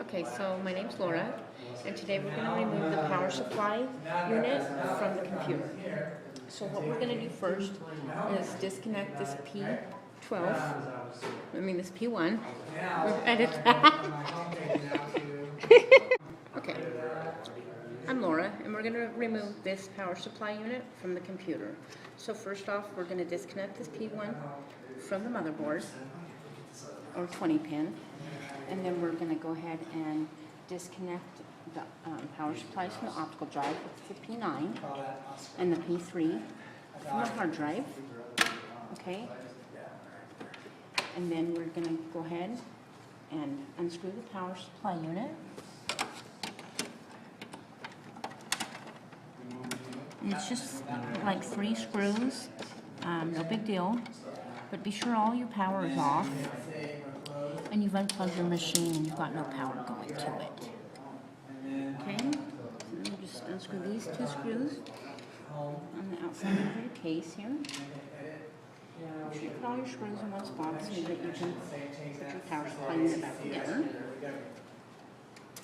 Okay, so my name's Laura, and today we're going to remove the power supply unit from the computer. So what we're going to do first is disconnect this this P1. Edit that. Okay, I'm Laura, and we're going to remove this power supply unit from the computer. So first off, we're going to disconnect this P1 from the motherboard, or 20 pin. And then we're going to go ahead and disconnect the power supplies from the optical drive with the P9 and the P3 from the hard drive. Okay. And then we're going to go ahead and unscrew the power supply unit. And it's just like 3 screws, no big deal. But be sure all your power is off. And you've unplugged your machine and you've got no power going to it. Okay? So you just unscrew these 2 screws on the outside of your case here. Make sure you put all your screws in one spot so that you can put your power supply unit back together.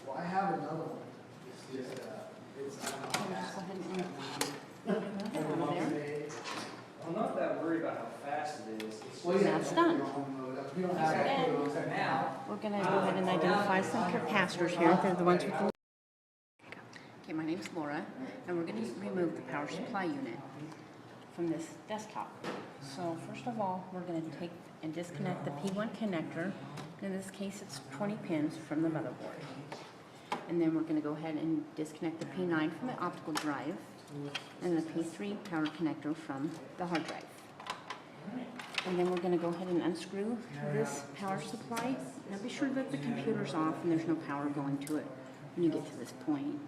Well, I have another one. Just go ahead and remove it out of there. I'm not that worried about how fast it is. That's done. We're going to go ahead and identify some capacitors here. They're the ones with the... Okay, my name's Laura, and we're going to remove the power supply unit from this desktop. So first of all, we're going to take and disconnect the P1 connector. In this case, it's 20 pins from the motherboard. And then we're going to go ahead and disconnect the P9 from the optical drive and the P3 power connector from the hard drive. And then we're going to go ahead and unscrew this power supply. Now be sure that the computer's off and there's no power going to it when you get to this point.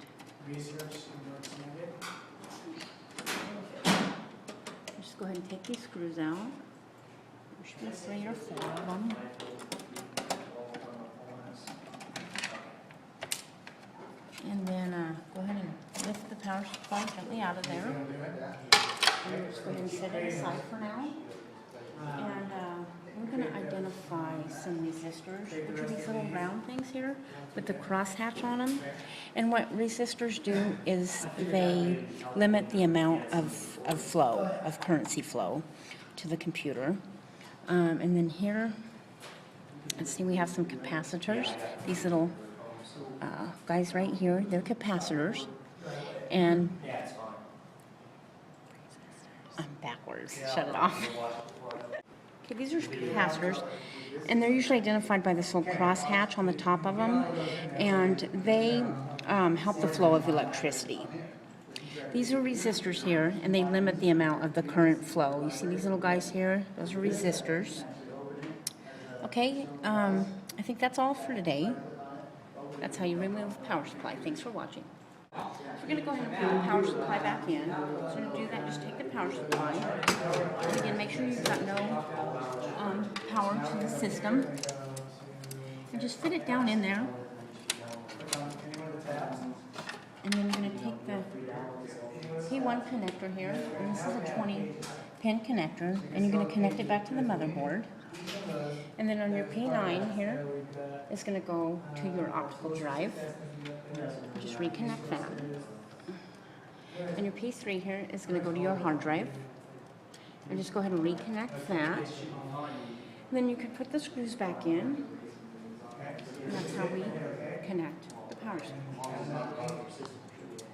Just go ahead and take these screws out. There should be 3 or 4 of them. And then go ahead and lift the power supply gently out of there. And just go ahead and set it aside for now. And we're going to identify some resistors, which are these little round things here with the crosshatch on them. And what resistors do is they limit the amount of flow, of currency flow to the computer. And then here, let's see, we have some capacitors. These little guys right here, they're capacitors. And I'm backwards. Shut it off. Okay, these are capacitors, and they're usually identified by this little crosshatch on the top of them, and they help the flow of electricity. These are resistors here, and they limit the amount of the current flow. You see these little guys here? Those are resistors. Okay, I think that's all for today. That's how you remove the power supply. Thanks for watching. We're going to go ahead and put the power supply back in. So to do that, just take the power supply. And again, make sure you've got no power to the system. And just fit it down in there. And then you're going to take the P1 connector here. And this is a 20 pin connector. And you're going to connect it back to the motherboard. And then on your P9 here is going to go to your optical drive. Just reconnect that. And your P3 here is going to go to your hard drive. And just go ahead and reconnect that. And then you can put the screws back in. And that's how we connect the power supply.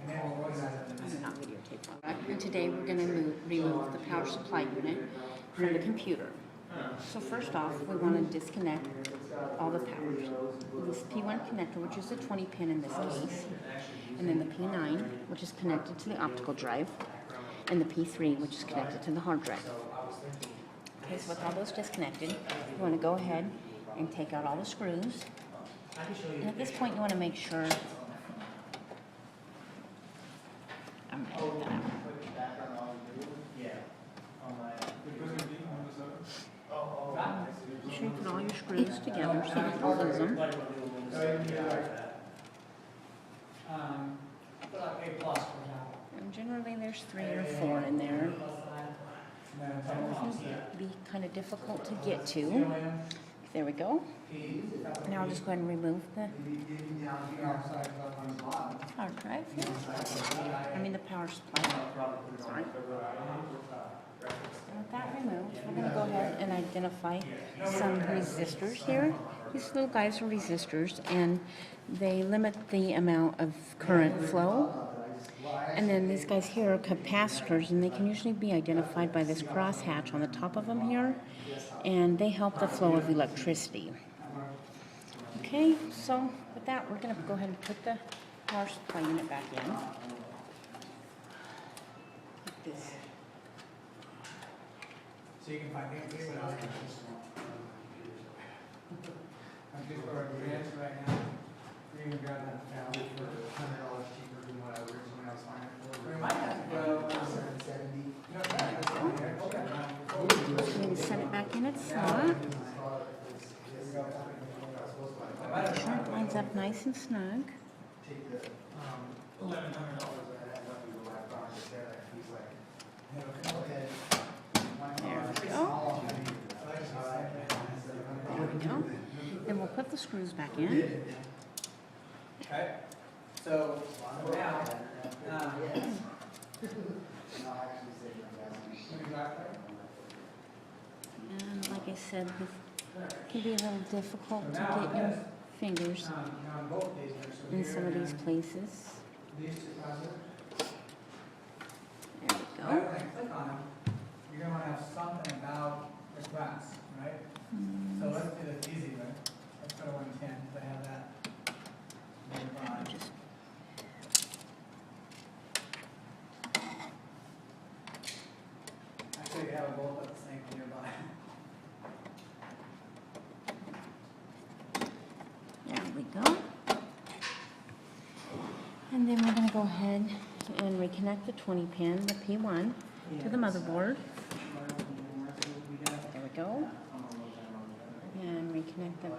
I'm not videotaping. And today we're going to remove the power supply unit from the computer. So first off, we want to disconnect all the power. This P1 connector, which is a 20 pin in this case, and then the P9, which is connected to the optical drive, and the P3, which is connected to the hard drive. Okay, so with all those disconnected, you want to go ahead and take out all the screws. And at this point, you want to make sure... I'm going to take that out. Make sure you put all your screws together so you don't lose them. And generally there's 3 or 4 in there. It can be kind of difficult to get to. There we go. Now I'll just go ahead and remove the power drive here. I mean the power supply. Sorry. And with that removed, we're going to go ahead and identify some resistors here. These little guys are resistors, and they limit the amount of current flow. And then these guys here are capacitors, and they can usually be identified by this crosshatch on the top of them here, and they help the flow of electricity. Okay, so with that, we're going to go ahead and put the power supply unit back in. Like this. So you can find things without I'm just for a grant right now. You can grab that now for $100 cheaper than what I originally was finding for. We might have to go Just going to set it back in its slot. Make sure it lines up nice and snug. There we go. There we go. Then we'll put the screws back in. Okay. So now, And like I said, it can be a little difficult to get your fingers in some of these places. There we when go. I click on them, you're going to want to have something about the glass, right? So let's do this easy way. Let's go to 110 because I have that nearby. Just Actually, we have a bolt at the same nearby. there we go. And then we're going to go ahead and reconnect the 20 pin, the P1, to the motherboard. There we go. And reconnect the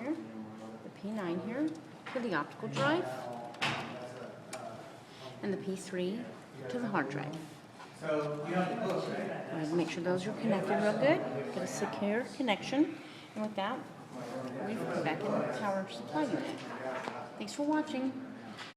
here, the P9 here, to the optical drive, and the P3 to the hard drive. So you don't have to close, right? Go ahead and make sure those are connected real good. Get a secure connection. And with that, we've put back in the power supply unit. Thanks for watching.